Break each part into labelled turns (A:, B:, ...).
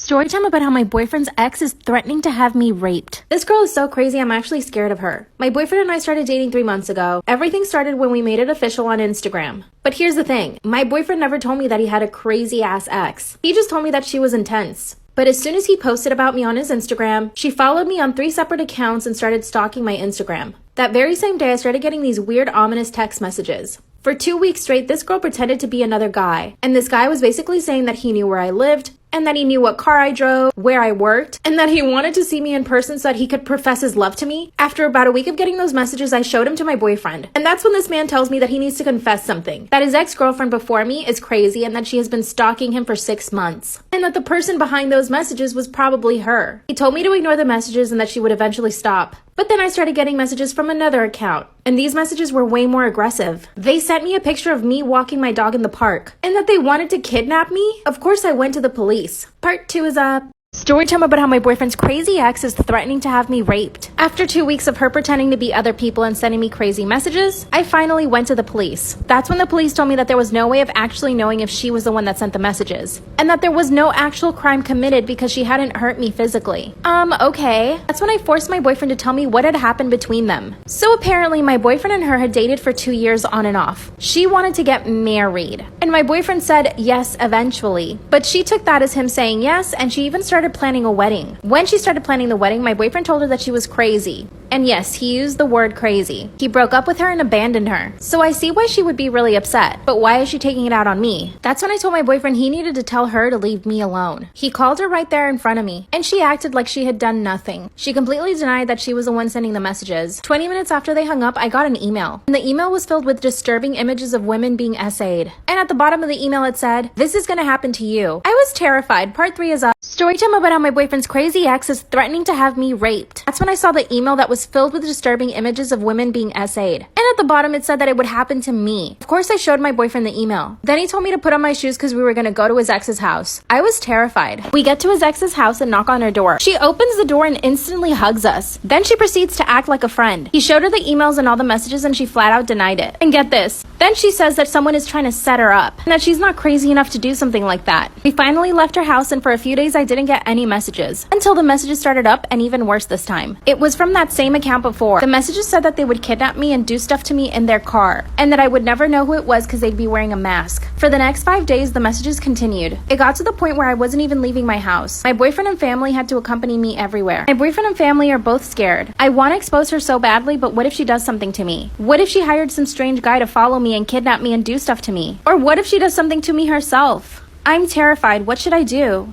A: Storytime about how my boyfriend's ex is threatening to have me raped. This girl is so crazy, I'm actually scared of her. My boyfriend and I started dating 3 months ago. Everything started when we made it official on Instagram. But here's the thing, my boyfriend never told me that he had a crazy ass ex. He just told me that she was intense. But as soon as he posted about me on his Instagram, she followed me on 3 separate accounts and started stalking my Instagram. That very same day, I started getting these weird, ominous text messages. For 2 weeks straight, this girl pretended to be another guy. And this guy was basically saying that he knew where I lived, and that he knew what car I drove, where I worked, and that he wanted to see me in person so that he could profess his love to me. After about a week of getting those messages, I showed him to my boyfriend. And that's when this man tells me that he needs to confess something. That his ex-girlfriend before me is crazy and that she has been stalking him for 6 months. And that the person behind those messages was probably her. He told me to ignore the messages and that she would eventually stop. But then I started getting messages from another account, and these messages were way more aggressive. They sent me a picture of me walking my dog in the park, and that they wanted to kidnap me. Of course I went to the police. Part 2 is up. Storytime about how my boyfriend's crazy ex is threatening to have me raped. After 2 weeks of her pretending to be other people and sending me crazy messages, I finally went to the police. That's when the police told me that there was no way of actually knowing if she was the one that sent the messages. And that there was no actual crime committed because she hadn't hurt me physically. Okay. That's when I forced my boyfriend to tell me what had happened between them. So apparently my boyfriend and her had dated for 2 years on and off. She wanted to get married. And my boyfriend said yes eventually. But she took that as him saying yes, and she even started planning a wedding. When she started planning the wedding, my boyfriend told her that she was crazy. And yes, he used the word crazy. He broke up with her and abandoned her. So I see why she would be really upset. But why is she taking it out on me? That's when I told my boyfriend he needed to tell her to leave me alone. He called her right there in front of me, and she acted like she had done nothing. She completely denied that she was the one sending the messages. 20 minutes after they hung up, I got an email. And the email was filled with disturbing images of women being essayed. And at the bottom of the email it said, "This is gonna happen to you." I was terrified. Part 3 is up. Storytime about how my boyfriend's crazy ex is threatening to have me raped. That's when I saw the email that was filled with disturbing images of women being essayed. And at the bottom it said that it would happen to me. Of course I showed my boyfriend the email. Then he told me to put on my shoes because we were gonna go to his ex's house. I was terrified. We get to his ex's house and knock on her door. She opens the door and instantly hugs us. Then she proceeds to act like a friend. He showed her the emails and all the messages and she flat out denied it. And get this. Then she says that someone is trying to set her up and that she's not crazy enough to do something like that. We finally left her house and for a few days I didn't get any messages until the messages started up, and even worse this time. It was from that same account before. The messages said that they would kidnap me and do stuff to me in their car, and that I would never know who it was because they'd be wearing a mask. For the next 5 days, the messages continued. It got to the point where I wasn't even leaving my house. My boyfriend and family had to accompany me everywhere. My boyfriend and family are both scared. I want to expose her so badly, but what if she does something to me? What if she hired some strange guy to follow me and kidnap me and do stuff to me? Or what if she does something to me herself? I'm terrified. What should I do?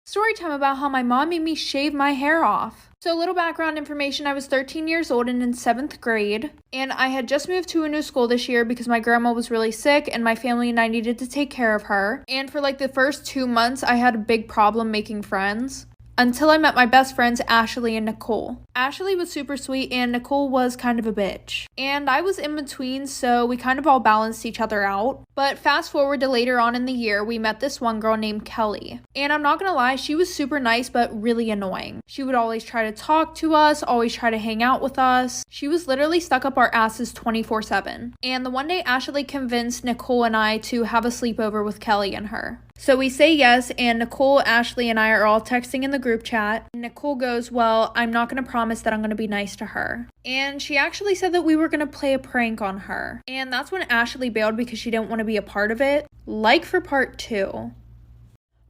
B: Storytime about how my mom made me shave my hair off. So a little background information, I was 13 years old and in 7th grade, and I had just moved to a new school this year because my grandma was really sick and my family and I needed to take care of her. And for like the first 2 months, I had a big problem making friends. Until I met my best friends, Ashley and Nicole. Ashley was super sweet and Nicole was kind of a bitch. And I was in between, so we kind of all balanced each other out. But fast forward to later on in the year, we met this one girl named Kelly. And I'm not gonna lie, she was super nice but really annoying. She would always try to talk to us, always try to hang out with us. She was literally stuck up our asses 24/7. And the one day Ashley convinced Nicole and I to have a sleepover with Kelly and her. So we say yes, and Nicole, Ashley, and I are all texting in the group chat. Nicole goes, "Well, I'm not going to promise that I'm going to be nice to her." And she actually said that we were going to play a prank on her. And that's when Ashley bailed because she didn't want to be a part of it. Like for part 2.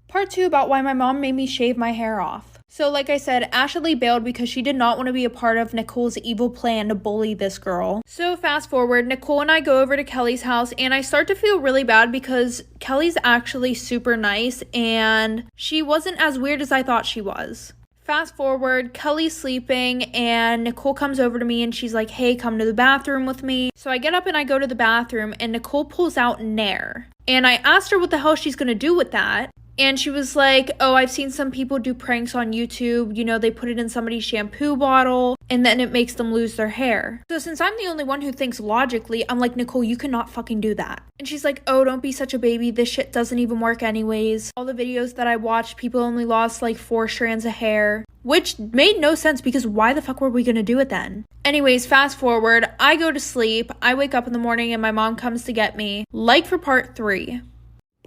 B: Part 2 about why my mom made me shave my hair off. So like I said, Ashley bailed because she did not want to be a part of Nicole's evil plan to bully this girl. So fast forward, Nicole and I go over to Kelly's house and I start to feel really bad because Kelly's actually super nice and she wasn't as weird as I thought she was. Fast forward, Kelly's sleeping and Nicole comes over to me and she's like, "Hey, come to the bathroom with me." So I get up and I go to the bathroom and Nicole pulls out Nair. And I asked her what the hell she's gonna do with that. And she was like, "Oh, I've seen some people do pranks on YouTube. You know, they put it in somebody's shampoo bottle and then it makes them lose their hair." So since I'm the only one who thinks logically, I'm like, "Nicole, you cannot fucking do that." And she's like, "Oh, don't be such a baby. This shit doesn't even work anyways. All the videos that I watched, people only lost like 4 strands of hair." Which made no sense because why the fuck were we gonna do it then? Anyways, fast forward, I go to sleep. I wake up in the morning and my mom comes to get me. Like for part 3.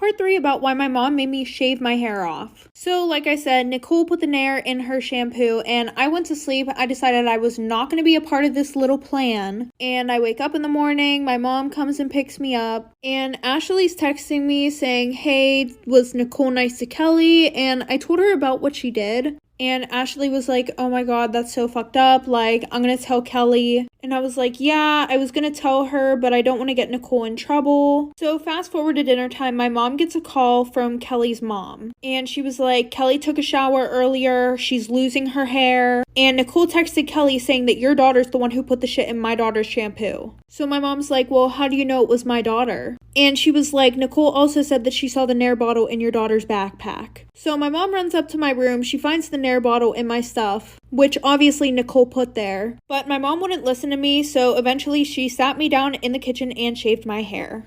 B: Part 3 about why my mom made me shave my hair off. So like I said, Nicole put the Nair in her shampoo and I went to sleep. I decided I was not going to be a part of this little plan. And I wake up in the morning, my mom comes and picks me up, and Ashley's texting me saying, hey, was Nicole nice to Kelly? And I told her about what she did. And Ashley was like, oh my god, that's so fucked up. Like, I'm gonna tell Kelly. And I was like, yeah, I was gonna tell her, but I don't want to get Nicole in trouble. So fast forward to dinner time, my mom gets a call from Kelly's mom. And she was like, Kelly took a shower earlier. She's losing her hair. And Nicole texted Kelly saying that your daughter's the one who put the shit in my daughter's shampoo. So my mom's like, well, how do you know it was my daughter? And she was like, Nicole also said that she saw the Nair bottle in your daughter's backpack. So my mom runs up to my room. She finds the Nair bottle in my stuff, which obviously Nicole put there. But my mom wouldn't listen to me, so eventually she sat me down in the kitchen and shaved my hair.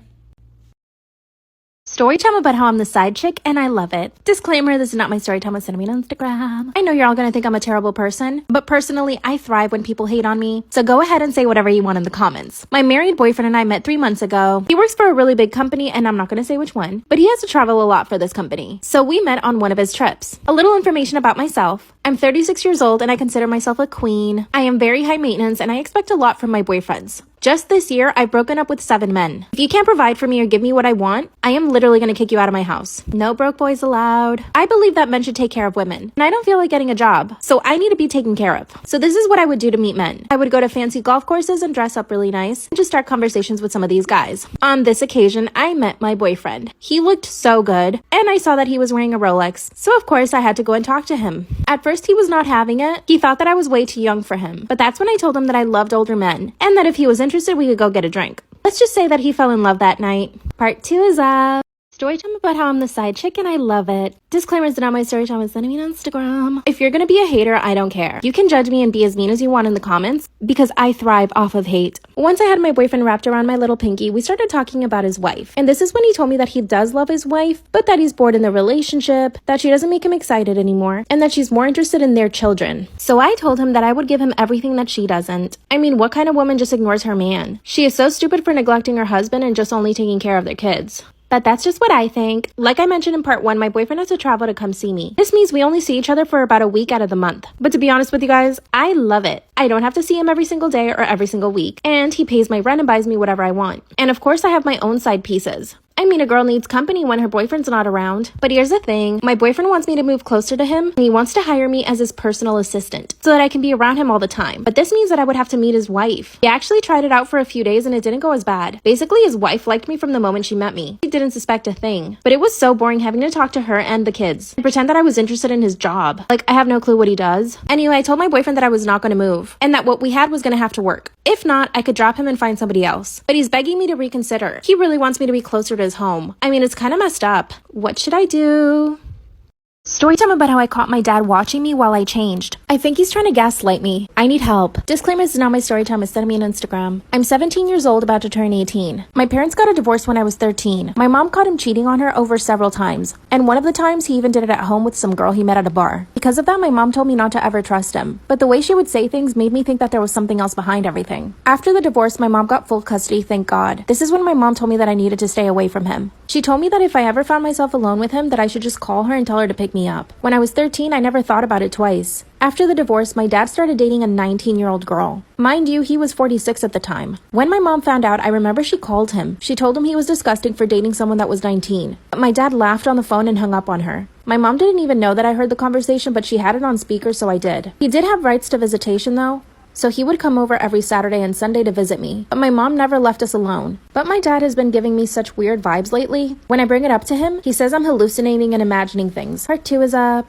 A: Story time about how I'm the side chick and I love it. Disclaimer, this is not my story time with sending me on Instagram. I know you're all gonna think I'm a terrible person, but personally, I thrive when people hate on me. So go ahead and say whatever you want in the comments. My married boyfriend and I met 3 months ago. He works for a really big company and I'm not gonna say which one, but he has to travel a lot for this company. So we met on one of his trips. A little information about myself. I'm 36 years old and I consider myself a queen. I am very high maintenance and I expect a lot from my boyfriends. Just this year, I've broken up with 7 men. If you can't provide for me or give me what I want, I am literally going to kick you out of my house. No broke boys allowed. I believe that men should take care of women, and I don't feel like getting a job, so I need to be taken care of. So this is what I would do to meet men. I would go to fancy golf courses and dress up really nice, and just start conversations with some of these guys. On this occasion, I met my boyfriend. He looked so good, and I saw that he was wearing a Rolex, so of course I had to go and talk to him. At first, he was not having it. He thought that I was way too young for him, but that's when I told him that I loved older men, and that if he was interested, we could go get a drink. Let's just say that he fell in love that night. Part 2 is up. Story time about how I'm the side chick and I love it. Disclaimers that not my story time is sending me on Instagram. If you're gonna be a hater, I don't care. You can judge me and be as mean as you want in the comments because I thrive off of hate. Once I had my boyfriend wrapped around my little pinky, we started talking about his wife. And this is when he told me that he does love his wife, but that he's bored in the relationship, that she doesn't make him excited anymore, and that she's more interested in their children. So I told him that I would give him everything that she doesn't. I mean, what kind of woman just ignores her man? She is so stupid for neglecting her husband and just only taking care of their kids. But that's just what I think. Like I mentioned in part 1, my boyfriend has to travel to come see me. This means we only see each other for about a week out of the month. But to be honest with you guys, I love it. I don't have to see him every single day or every single week. And he pays my rent and buys me whatever I want. And of course, I have my own side pieces. I mean, a girl needs company when her boyfriend's not around. But here's the thing, my boyfriend wants me to move closer to him, and he wants to hire me as his personal assistant, so that I can be around him all the time. But this means that I would have to meet his wife. He actually tried it out for a few days and it didn't go as bad. Basically, his wife liked me from the moment she met me. He didn't suspect a thing. But it was so boring having to talk to her and the kids, and pretend that I was interested in his job. Like, I have no clue what he does. Anyway, I told my boyfriend that I was not going to move, and that what we had was going to have to work. If not, I could drop him and find somebody else. But he's begging me to reconsider. He really wants me to be closer to his home. I mean, it's kind of messed up. What should I do? Story time about how I caught my dad watching me while I changed. I think he's trying to gaslight me. I need help. Disclaimer, this is not my story time, it's sending me on Instagram. I'm 17 years old, about to turn 18. My parents got a divorce when I was 13. My mom caught him cheating on her over several times. And one of the times he even did it at home with some girl he met at a bar. Because of that, my mom told me not to ever trust him. But the way she would say things made me think that there was something else behind everything. After the divorce, my mom got full custody, thank God. This is when my mom told me that I needed to stay away from him. She told me that if I ever found myself alone with him, that I should just call her and tell her to pick me up. When I was 13, I never thought about it twice. After the divorce, my dad started dating a 19-year-old girl. Mind you, he was 46 at the time. When my mom found out, I remember she called him. She told him he was disgusting for dating someone that was 19. But my dad laughed on the phone and hung up on her. My mom didn't even know that I heard the conversation, but she had it on speaker, so I did. He did have rights to visitation, though. So he would come over every Saturday and Sunday to visit me, but my mom never left us alone. But my dad has been giving me such weird vibes lately. When I bring it up to him, he says I'm hallucinating and imagining things. Part 2 is up.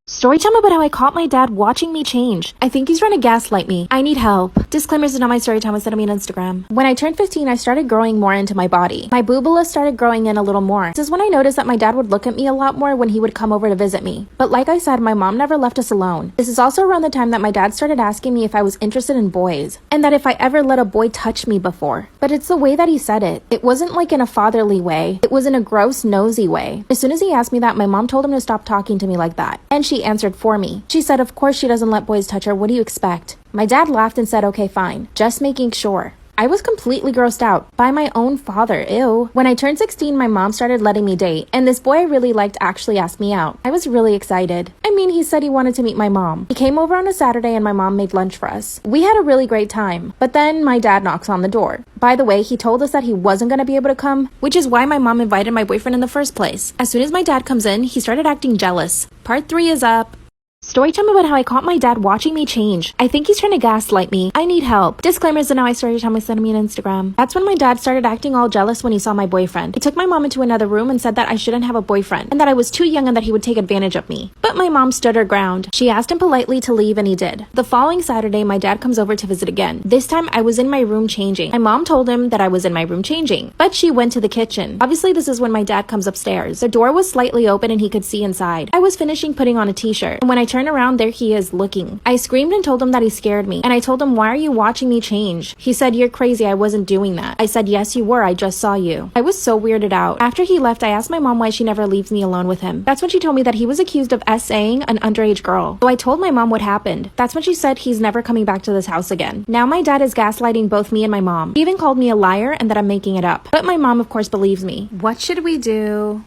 A: Story time about how I caught my dad watching me change. I think he's trying to gaslight me. I need help. Disclaimers is not my story time, it's sending me on Instagram. When I turned 15, I started growing more into my body. My boobula started growing in a little more. This is when I noticed that my dad would look at me a lot more when he would come over to visit me. But like I said, my mom never left us alone. This is also around the time that my dad started asking me if I was interested in boys, and that if I ever let a boy touch me before. But it's the way that he said it. It wasn't like in a fatherly way. It was in a gross, nosy way. As soon as he asked me that, my mom told him to stop talking to me like that. And she answered for me. She said, of course she doesn't let boys touch her. What do you expect? My dad laughed and said, okay, fine. Just making sure. I was completely grossed out by my own father. Ew. When I turned 16, my mom started letting me date, and this boy I really liked actually asked me out. I was really excited. I mean, he said he wanted to meet my mom. He came over on a Saturday and my mom made lunch for us. We had a really great time, but then my dad knocks on the door. By the way, he told us that he wasn't going to be able to come, which is why my mom invited my boyfriend in the first place. As soon as my dad comes in, he started acting jealous. Part 3 is up. Storytime about how I caught my dad watching me change. I think he's trying to gaslight me. I need help. Disclaimers in how I storytime was sending me on Instagram. That's when my dad started acting all jealous when he saw my boyfriend. He took my mom into another room and said that I shouldn't have a boyfriend and that I was too young and that he would take advantage of me. But my mom stood her ground. She asked him politely to leave and he did. The following Saturday, my dad comes over to visit again. This time I was in my room changing. My mom told him that I was in my room changing, but she went to the kitchen. Obviously, this is when my dad comes upstairs. The door was slightly open and he could see inside. I was finishing putting on a t-shirt, and when I turn around, there he is looking. I screamed and told him that he scared me, and I told him, why are you watching me change? He said, you're crazy, I wasn't doing that. I said, yes you were, I just saw you. I was so weirded out. After he left, I asked my mom why she never leaves me alone with him. That's when she told me that he was accused of S.A.ing an underage girl. So I told my mom what happened. That's when she said he's never coming back to this house again. Now my dad is gaslighting both me and my mom. He even called me a liar and that I'm making it up. But my mom of course believes me. What should we do?